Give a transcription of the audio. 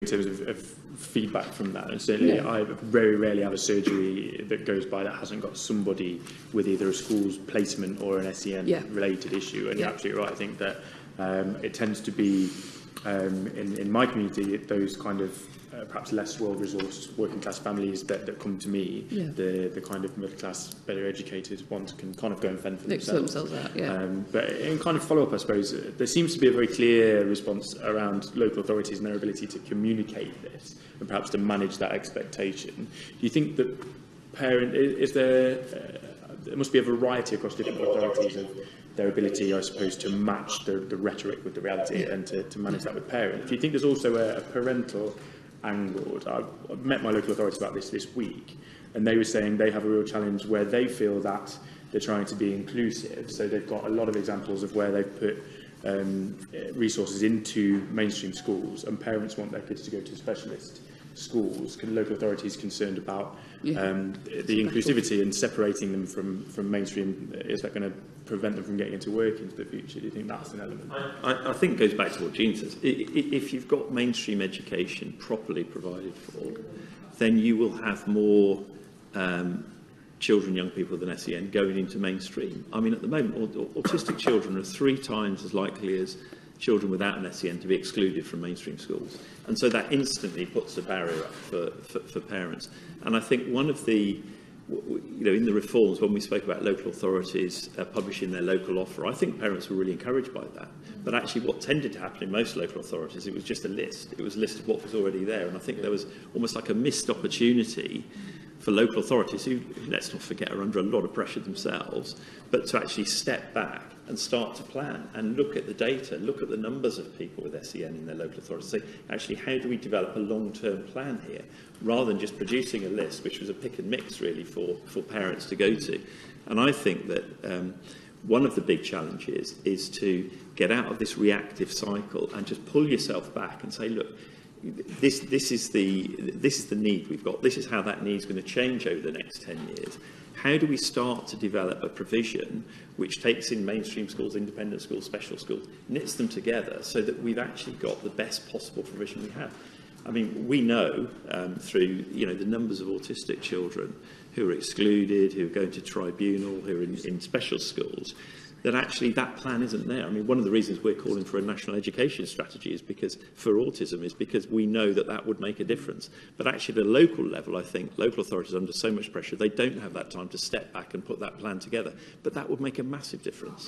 in terms of feedback from that, and certainly I very rarely have a surgery that goes by that hasn't got somebody with either a school's placement or an SEN related issue. And you're absolutely right. I think that it tends to be in my community those kind of perhaps less well-resourced working class families that come to me, the kind of middle class, better educated ones can kind of go and fend for themselves. But in kind of follow-up, I suppose, there seems to be a very clear response around local authorities and their ability to communicate this and perhaps to manage that expectation. Do you think that there must be a variety across different authorities of their ability, I suppose, to match the rhetoric with the reality and to manage that with parents? Do you think there's also a parental angle? I've met my local authority about this week, and they were saying they have a real challenge where they feel that they're trying to be inclusive. So they've got a lot of examples of where they've put resources into mainstream schools, and parents want their kids to go to specialist schools. Local authorities concerned about the inclusivity and separating them from mainstream. Is that going to prevent them from getting into work into the future? Do you think that's an element? I think it goes back to what Jean says. If you've got mainstream education properly provided for, then you will have more children, young people with an SEN going into mainstream. I mean, at the moment, autistic children are 3 times as likely as children without an SEN to be excluded from mainstream schools. And so that instantly puts a barrier up for parents. And I think one of the, in the reforms, when we spoke about local authorities publishing their local offer, I think parents were really encouraged by that. But actually what tended to happen in most local authorities, it was just a list. It was a list of what was already there. And I think there was almost like a missed opportunity for local authorities who, let's not forget, are under a lot of pressure themselves, but to actually step back and start to plan and look at the data, look at the numbers of people with SEN in their local authorities, say, actually, how do we develop a long-term plan here, rather than just producing a list, which was a pick and mix, really, for parents to go to. And I think that one of the big challenges is to get out of this reactive cycle and just pull yourself back and say, look, this is the need we've got. This is how that need is going to change over the next 10 years. How do we start to develop a provision which takes in mainstream schools, independent schools, special schools, knits them together so that we've actually got the best possible provision we have? I mean, we know through the numbers of autistic children who are excluded, who are going to tribunal, who are in special schools, that actually that plan isn't there. I mean, one of the reasons we're calling for a national education strategy is because we know that would make a difference. But actually at a local level, I think local authorities are under so much pressure, they don't have that time to step back and put that plan together. But that would make a massive difference.